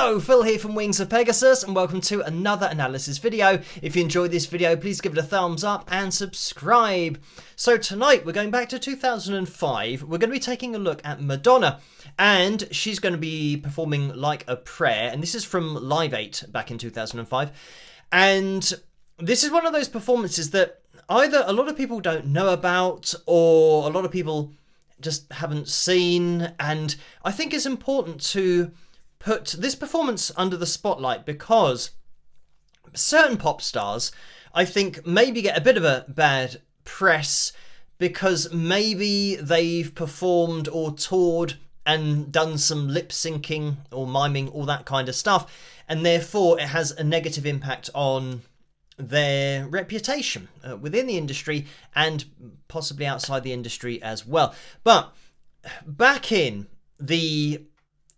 Hello, Phil here from Wings of Pegasus and welcome to another analysis video. If you enjoyed this video, please give it a thumbs up and subscribe. So tonight we're going back to 2005. We're going to be taking a look at Madonna and she's going to be performing Like a Prayer, and this is from Live 8 back in 2005. And this is one of those performances that either a lot of people don't know about or a lot of people just haven't seen, and I think it's important to put this performance under the spotlight because certain pop stars, I think, maybe get a bit of a bad press because maybe they've performed or toured and done some lip syncing or miming, all that kind of stuff, and therefore it has a negative impact on their reputation within the industry and possibly outside the industry as well. But back in the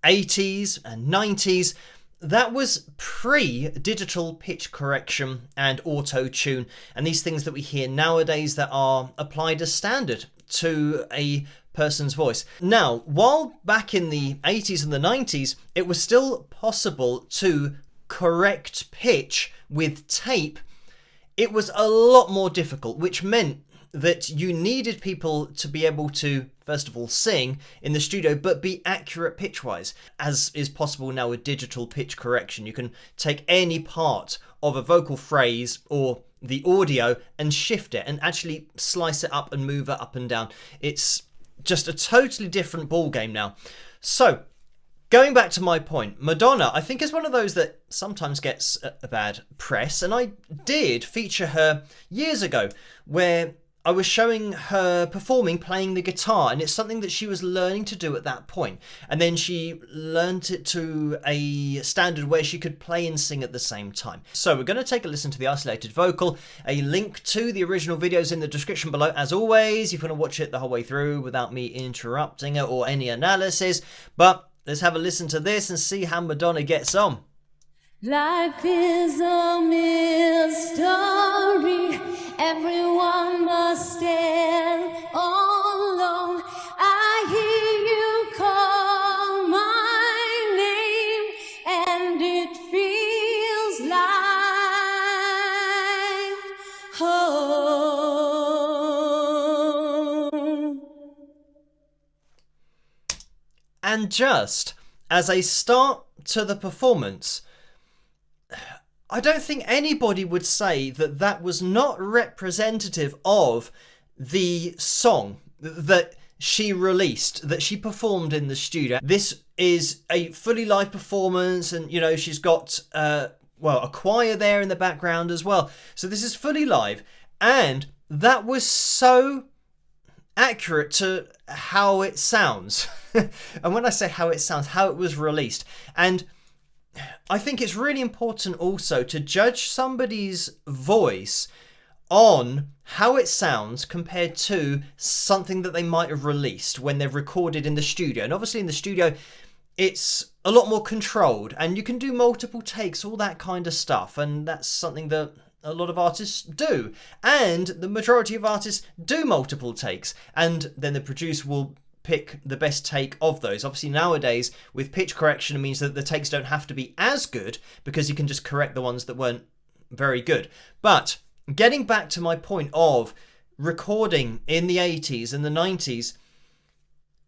80s and 90s, that was pre-digital pitch correction and auto-tune and these things that we hear nowadays that are applied as standard to a person's voice. Now, while back in the 80s and the 90s, it was still possible to correct pitch with tape, it was a lot more difficult, which meant that you needed people to be able to, first of all, sing in the studio, but be accurate pitch-wise, as is possible now with digital pitch correction. You can take any part of a vocal phrase or the audio and shift it and actually slice it up and move it up and down. It's just a totally different ball game now. So, going back to my point, Madonna, I think, is one of those that sometimes gets a bad press, and I did feature her years ago where I was showing her performing, playing the guitar, and it's something that she was learning to do at that point. And then she learnt it to a standard where she could play and sing at the same time. So we're going to take a listen to the isolated vocal. A link to the original videos in the description below, as always, if you want to watch it the whole way through without me interrupting it or any analysis. But let's have a listen to this and see how Madonna gets on. Life is a mystery. Everyone must stand alone. I hear you call my name, and it feels like home. And just as a start to the performance, I don't think anybody would say that that was not representative of the song that she released, that she performed in the studio. This is a fully live performance, and you know, she's got a choir there in the background as well. So this is fully live, and that was so accurate to how it sounds. And when I say how it sounds, how it was released. And I think it's really important also to judge somebody's voice on how it sounds compared to something that they might have released when they've recorded in the studio. And obviously in the studio, it's a lot more controlled and you can do multiple takes, all that kind of stuff. And that's something that a lot of artists do. And the majority of artists do multiple takes. And then the producer will pick the best take of those. Obviously nowadays with pitch correction, it means that the takes don't have to be as good because you can just correct the ones that weren't very good. But getting back to my point of recording in the 80s and the 90s,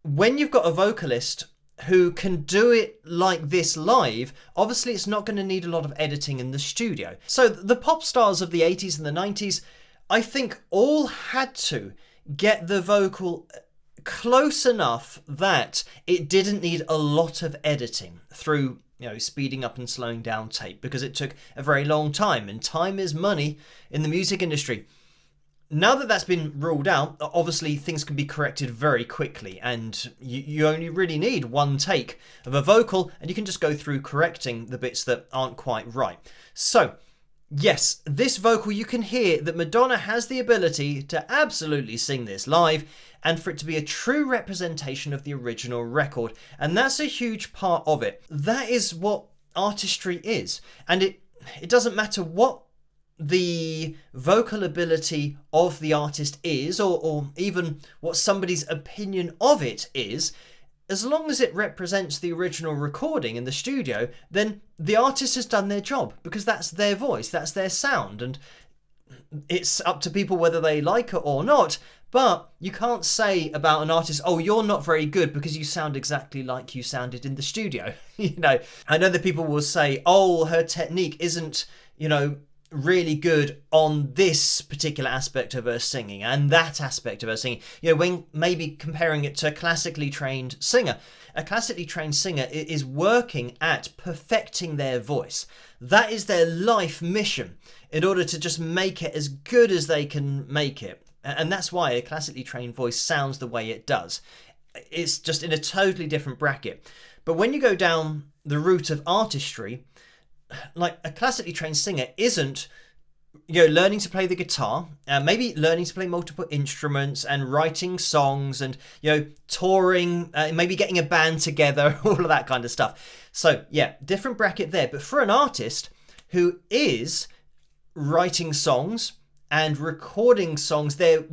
when you've got a vocalist who can do it like this live, obviously it's not going to need a lot of editing in the studio. So the pop stars of the 80s and the 90s, I think, all had to get the vocal close enough that it didn't need a lot of editing through, you know, speeding up and slowing down tape, because it took a very long time, and time is money in the music industry. Now that that's been ruled out, obviously things can be corrected very quickly, and you only really need one take of a vocal and you can just go through correcting the bits that aren't quite right. So yes, this vocal, you can hear that Madonna has the ability to absolutely sing this live and for it to be a true representation of the original record. And that's a huge part of it. That is what artistry is. And it doesn't matter what the vocal ability of the artist is, or even what somebody's opinion of it is. as long as it represents the original recording in the studio, then the artist has done their job, because that's their voice, that's their sound, and it's up to people whether they like it or not. But you can't say about an artist, oh, you're not very good because you sound exactly like you sounded in the studio. I know that people will say, oh, her technique isn't, really good on this particular aspect of her singing and that aspect of her singing. When maybe comparing it to a classically trained singer. A classically trained singer is working at perfecting their voice. That is their life mission, in order to just make it as good as they can make it. And that's why a classically trained voice sounds the way it does. It's just in a totally different bracket. But when you go down the route of artistry, like a classically trained singer isn't, learning to play the guitar, maybe learning to play multiple instruments and writing songs and, touring, maybe getting a band together, all of that kind of stuff. So yeah, different bracket there. But for an artist who is writing songs and recording songs, they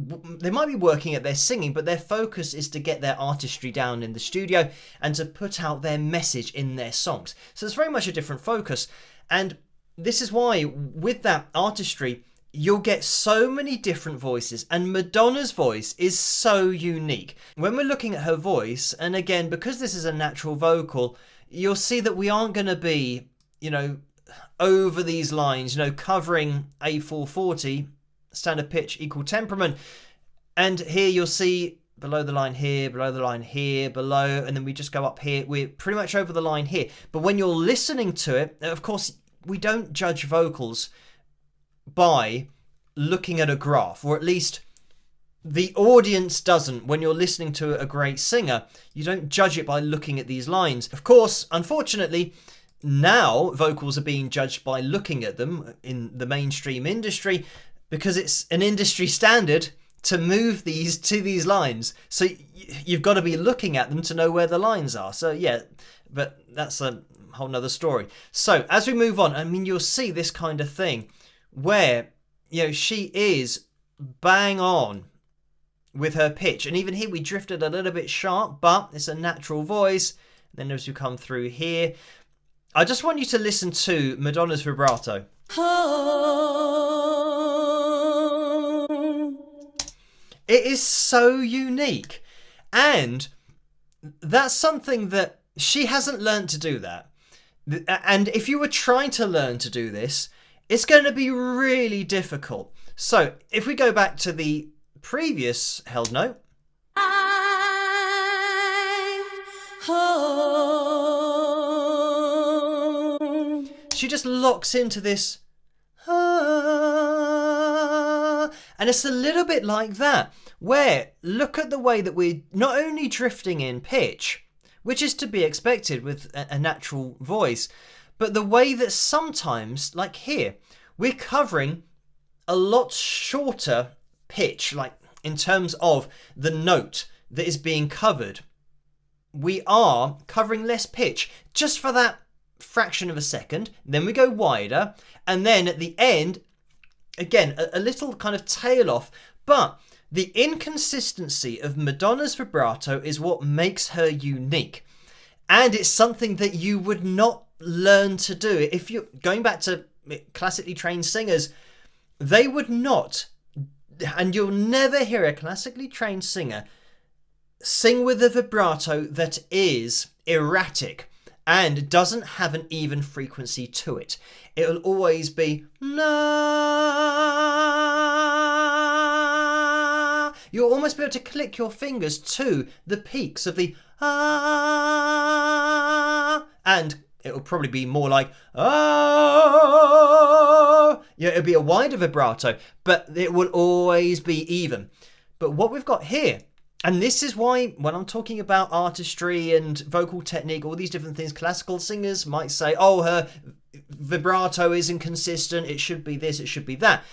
might be working at their singing, but their focus is to get their artistry down in the studio and to put out their message in their songs. So it's very much a different focus. And this is why with that artistry, you'll get so many different voices, and Madonna's voice is so unique. When we're looking at her voice, and again, because this is a natural vocal, you'll see that we aren't going to be, over these lines, covering A440, standard pitch equal temperament. And here you'll see below the line here, below the line here, below, and then we just go up here. We're pretty much over the line here. But when you're listening to it, of course, we don't judge vocals by looking at a graph, or at least the audience doesn't. When you're listening to a great singer, you don't judge it by looking at these lines. Of course, unfortunately, now vocals are being judged by looking at them in the mainstream industry, because it's an industry standard to move these to these lines. So you've got to be looking at them to know where the lines are. So yeah, but that's a whole nother story. So as we move on, you'll see this kind of thing where, she is bang on with her pitch. And even here we drifted a little bit sharp, but it's a natural voice. Then as you come through here, I just want you to listen to Madonna's vibrato. It is so unique. And that's something that she hasn't learned to do that. And if you were trying to learn to do this, it's going to be really difficult. So if we go back to the previous held note. She just locks into this. And it's a little bit like that, where look at the way that we're not only drifting in pitch, which is to be expected with a natural voice, but the way that sometimes, like here, we're covering a lot shorter pitch, like in terms of the note that is being covered. We are covering less pitch just for that fraction of a second. Then we go wider, and then at the end, again, a little kind of tail off. But the inconsistency of Madonna's vibrato is what makes her unique. And it's something that you would not learn to do. If you're going back to classically trained singers, they would not, and you'll never hear a classically trained singer sing with a vibrato that is erratic and doesn't have an even frequency to it. It'll always be na. You'll almost be able to click your fingers to the peaks of the ah, and it'll probably be more like oh. It'll be a wider vibrato, but it will always be even. But what we've got here, and this is why when I'm talking about artistry and vocal technique, all these different things, classical singers might say, oh, her vibrato is inconsistent, it should be this, it should be that.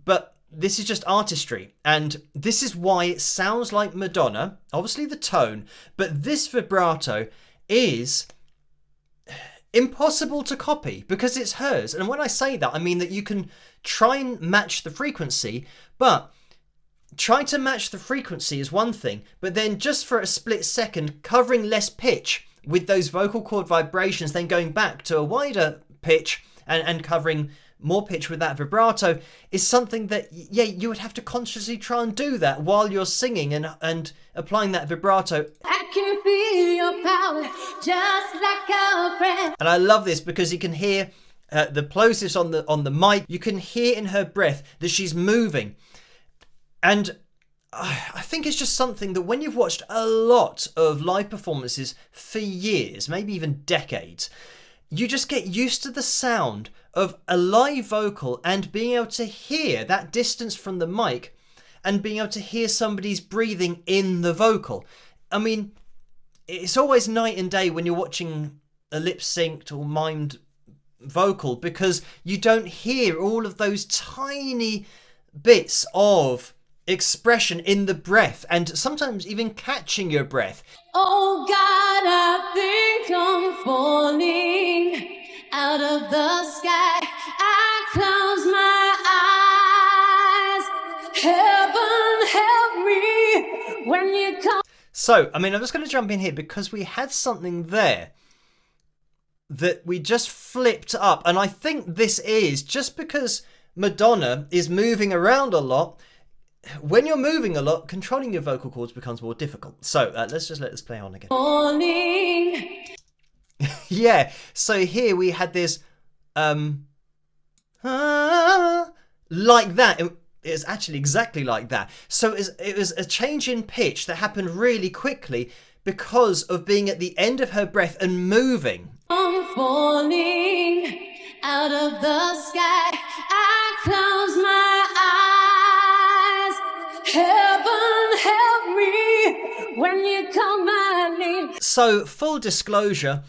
But this is just artistry, and this is why it sounds like Madonna, obviously the tone, but this vibrato is impossible to copy because it's hers. And when I say that, I mean that you can try and match the frequency, but trying to match the frequency is one thing, but then just for a split second, covering less pitch with those vocal cord vibrations, then going back to a wider pitch and covering more pitch with that vibrato is something that, yeah, you would have to consciously try and do that while you're singing and applying that vibrato. I can feel your power just like a breath. And I love this because you can hear the plosives on the mic. You can hear in her breath that she's moving. And I think it's just something that when you've watched a lot of live performances for years, maybe even decades, you just get used to the sound of a live vocal and being able to hear that distance from the mic and being able to hear somebody's breathing in the vocal. I mean, it's always night and day when you're watching a lip-synced or mimed vocal because you don't hear all of those tiny bits of expression in the breath and sometimes even catching your breath. Oh God, I think I'm falling out of the sky. I close my eyes. Heaven help me when you come. So, I mean, I'm just going to jump in here because we had something there that we just flipped up. And I think this is just because Madonna is moving around a lot. When you're moving a lot, controlling your vocal cords becomes more difficult. So let's just let this play on again. Morning. Yeah, so here we had this like that. It's actually exactly like that. So it was a change in pitch that happened really quickly because of being at the end of her breath and moving. I'm falling out of the sky. I close my eyes. Heaven help me when you call my name. So, full disclosure,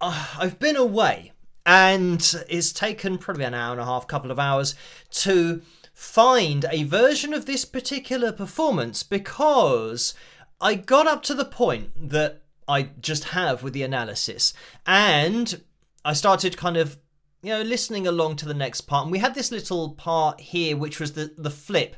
I've been away and it's taken probably an hour and a half, couple of hours to find a version of this particular performance because I got up to the point that I just have with the analysis and I started kind of, listening along to the next part. And we had this little part here, which was the flip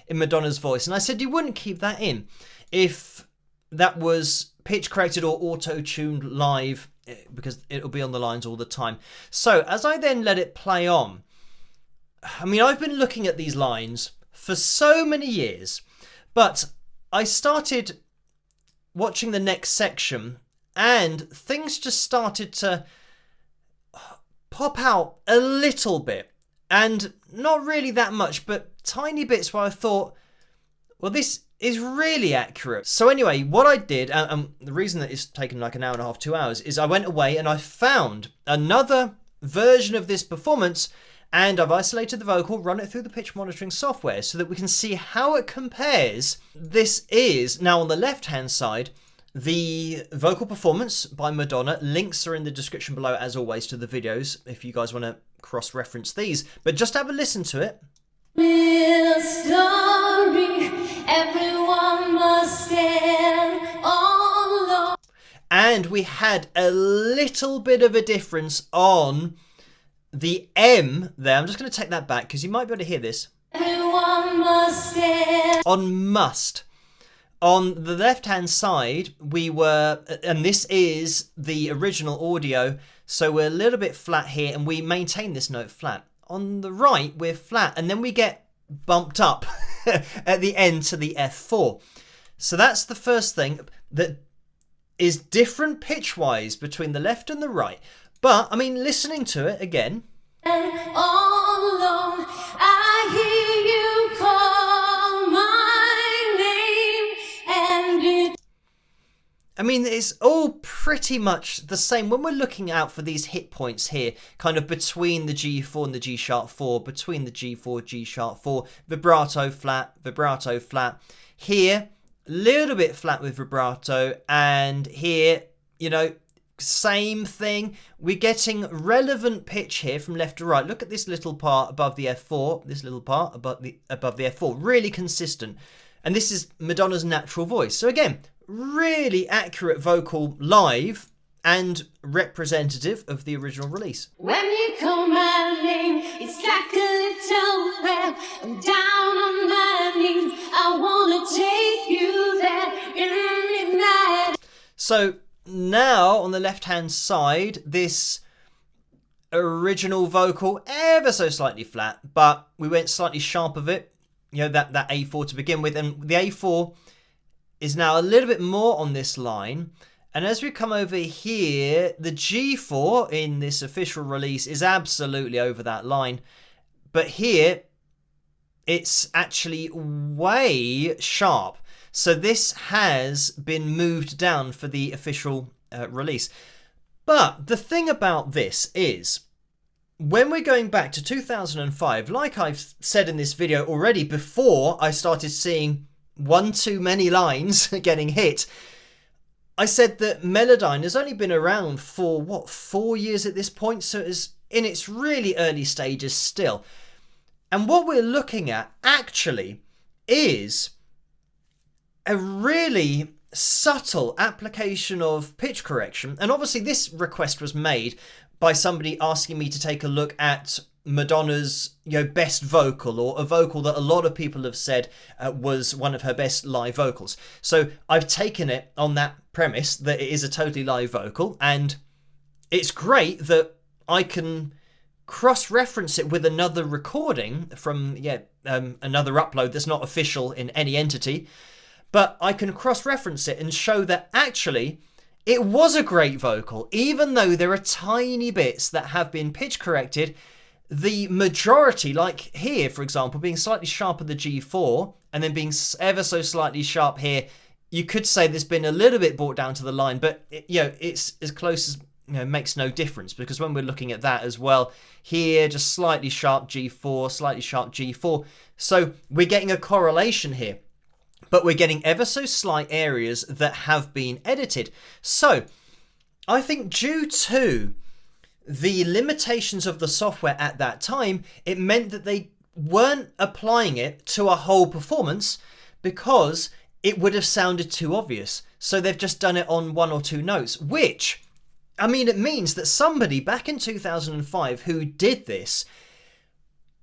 in Madonna's voice. And I said, you wouldn't keep that in if that was pitch corrected or auto-tuned live because it'll be on the lines all the time. So as I then let it play on, I mean, I've been looking at these lines for so many years, but I started watching the next section and things just started to pop out a little bit, and not really that much, but tiny bits where I thought, well, this is really accurate. So anyway, what I did, and the reason that it's taken like an hour and a half, 2 hours, is I went away and I found another version of this performance and I've isolated the vocal, run it through the pitch monitoring software so that we can see how it compares. This is, now on the left-hand side, the vocal performance by Madonna. Links are in the description below, as always, to the videos if you guys want to cross-reference these. But just have a listen to it. Real story, everyone must stand alone. And we had a little bit of a difference on the M there. I'm just going to take that back because you might be able to hear this. Everyone must stand. On must. On the left-hand side, we were, and this is the original audio, so we're a little bit flat here, and we maintain this note flat. On the right, we're flat, and then we get bumped up at the end to the F4. So that's the first thing that is different pitch-wise between the left and the right. But, I mean, listening to it again. All alone, I hear you call my name, and it. I mean, it's all pretty much the same. When we're looking out for these hit points here, kind of between the G4 and the G sharp 4, between the G4, G sharp 4, vibrato, flat, vibrato, flat. Here, little bit flat with vibrato, and here, same thing. We're getting relevant pitch here from left to right. Look at this little part above the F4, this little part above the F4, really consistent. And this is Madonna's natural voice. So again, really accurate vocal live and representative of the original release. When you call my name, it's like a little prayer. I'm down on my knees. I wanna take you there in the midnight. So now on the left-hand side, this original vocal, ever so slightly flat, but we went slightly sharp of it. You know, that A4 to begin with, and the A4 is now a little bit more on this line. And as we come over here, the G4 in this official release is absolutely over that line. But here, it's actually way sharp. So this has been moved down for the official release. But the thing about this is, when we're going back to 2005, like I've said in this video already before I started seeing one too many lines getting hit, I said that Melodyne has only been around for, what, 4 years at this point? So it's in its really early stages still. And what we're looking at actually is a really subtle application of pitch correction. And obviously this request was made by somebody asking me to take a look at Madonna's, best vocal, or a vocal that a lot of people have said was one of her best live vocals. So I've taken it on that premise that it is a totally live vocal, and it's great that I can cross-reference it with another recording from another upload that's not official in any entity, but I can cross-reference it and show that actually it was a great vocal, even though there are tiny bits that have been pitch corrected. The majority, like here, for example, being slightly sharp at the G4 and then being ever so slightly sharp here, you could say there's been a little bit brought down to the line, but it's as close as, makes no difference, because when we're looking at that as well, here, just slightly sharp G4, slightly sharp G4. So we're getting a correlation here, but we're getting ever so slight areas that have been edited. So I think due to the limitations of the software at that time, it meant that they weren't applying it to a whole performance because it would have sounded too obvious. So they've just done it on 1 or 2 notes, which, I mean, it means that somebody back in 2005 who did this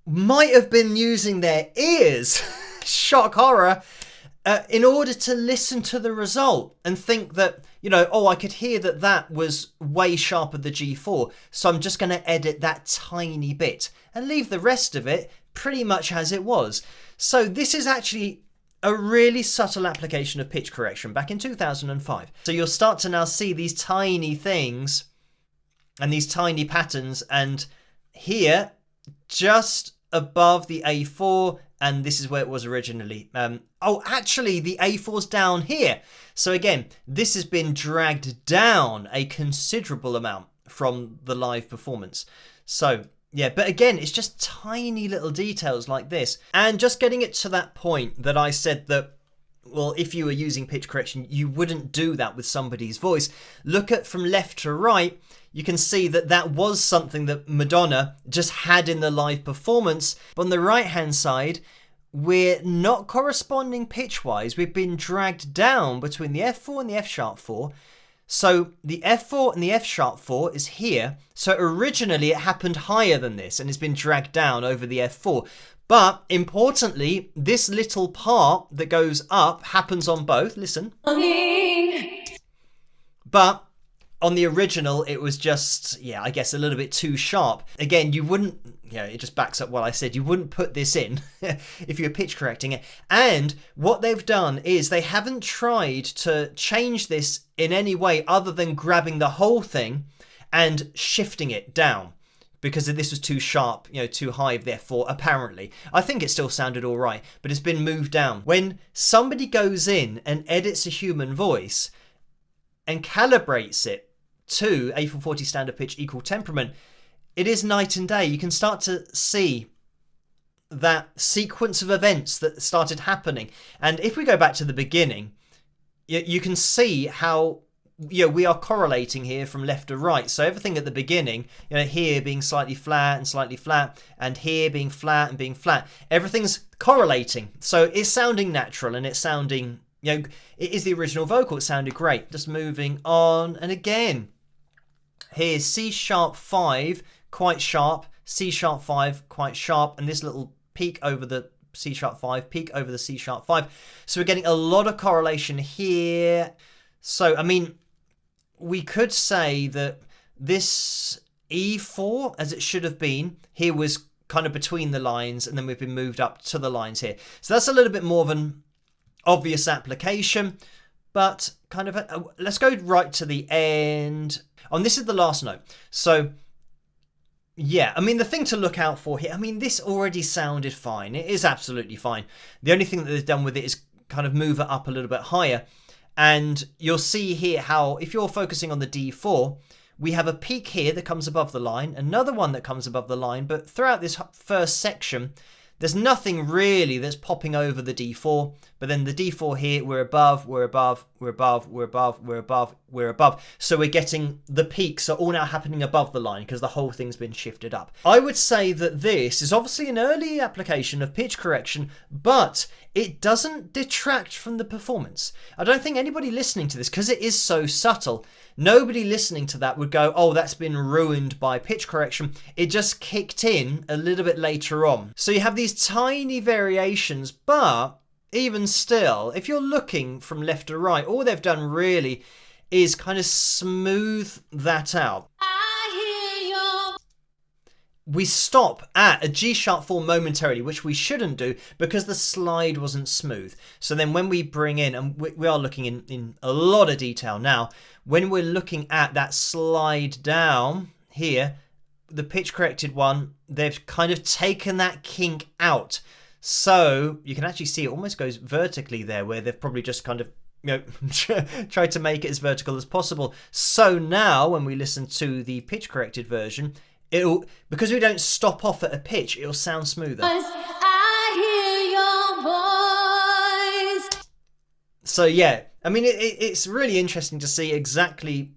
might have been using their ears, shock horror, in order to listen to the result and think that, I could hear that was way sharper the G4, so I'm just going to edit that tiny bit and leave the rest of it pretty much as it was. So this is actually a really subtle application of pitch correction back in 2005. So you'll start to now see these tiny things and these tiny patterns, and here, just above the A4, and this is where it was originally. Actually, the A4's down here. So again, this has been dragged down a considerable amount from the live performance. So yeah, but again, it's just tiny little details like this. And just getting it to that point that I said that, well, if you were using pitch correction, you wouldn't do that with somebody's voice. Look at from left to right, you can see that was something that Madonna just had in the live performance. But on the right-hand side, we're not corresponding pitch-wise. We've been dragged down between the F4 and the F-sharp 4. So the F4 and the F-sharp 4 is here. So originally it happened higher than this and it's been dragged down over the F4. But importantly, this little part that goes up happens on both. Listen. But on the original, it was just, I guess a little bit too sharp. Again, you wouldn't, it just backs up what I said. You wouldn't put this in if you were pitch correcting it. And what they've done is they haven't tried to change this in any way other than grabbing the whole thing and shifting it down, because this was too sharp, too high, therefore, apparently. I think it still sounded all right, but it's been moved down. When somebody goes in and edits a human voice and calibrates it to A440 standard pitch equal temperament, it is night and day. You can start to see that sequence of events that started happening. And if we go back to the beginning, you can see how we are correlating here from left to right. So everything at the beginning, here being slightly flat and slightly flat, and here being flat and being flat, everything's correlating. So it's sounding natural and it's sounding, it is the original vocal. It sounded great. Just moving on, and again, Here's C sharp 5, quite sharp, C sharp 5, quite sharp, and this little peak over the C sharp 5, peak over the C sharp 5. So we're getting a lot of correlation here. So, I mean, we could say that this E4, as it should have been, here was kind of between the lines, and then we've been moved up to the lines here. So that's a little bit more of an obvious application, but kind of let's go right to the end. And this is the last note. So yeah, I mean, the thing to look out for here, I mean, this already sounded fine. It is absolutely fine. The only thing that they've done with it is kind of move it up a little bit higher. And you'll see here how, if you're focusing on the D4, we have a peak here that comes above the line, another one that comes above the line, but throughout this first section, there's nothing really that's popping over the D4, but then the D4 here, we're above, we're above, we're above, we're above, we're above, we're above. So we're getting the peaks are all now happening above the line because the whole thing's been shifted up. I would say that this is obviously an early application of pitch correction, but it doesn't detract from the performance. I don't think anybody listening to this, because it is so subtle, nobody listening to that would go, oh, that's been ruined by pitch correction. It just kicked in a little bit later on. So you have these tiny variations, but even still, if you're looking from left to right, all they've done really is kind of smooth that out. We stop at a G sharp 4 momentarily, which we shouldn't do because the slide wasn't smooth. So then when we bring in, and we are looking in a lot of detail now, when we're looking at that slide down here, the pitch corrected one, they've kind of taken that kink out. So you can actually see it almost goes vertically there, where they've probably just kind of, you know, tried to make it as vertical as possible. So now when we listen to the pitch corrected version, it'll, because we don't stop off at a pitch, it'll sound smoother. I hear your voice. So yeah, I mean, it's really interesting to see exactly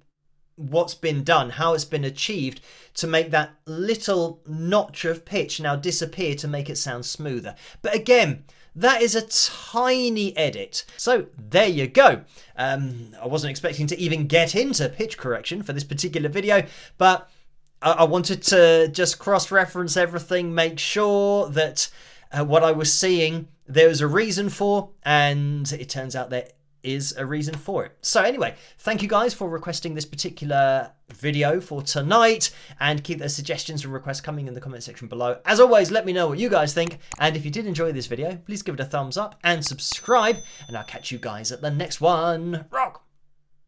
what's been done, how it's been achieved to make that little notch of pitch now disappear to make it sound smoother. But again, that is a tiny edit. So there you go. I wasn't expecting to even get into pitch correction for this particular video, but I wanted to just cross-reference everything, make sure that what I was seeing there was a reason for, and it turns out there is a reason for it. So anyway, thank you guys for requesting this particular video for tonight, and keep those suggestions and requests coming in the comment section below. As always, let me know what you guys think, and if you did enjoy this video, please give it a thumbs up and subscribe, and I'll catch you guys at the next one. Rock!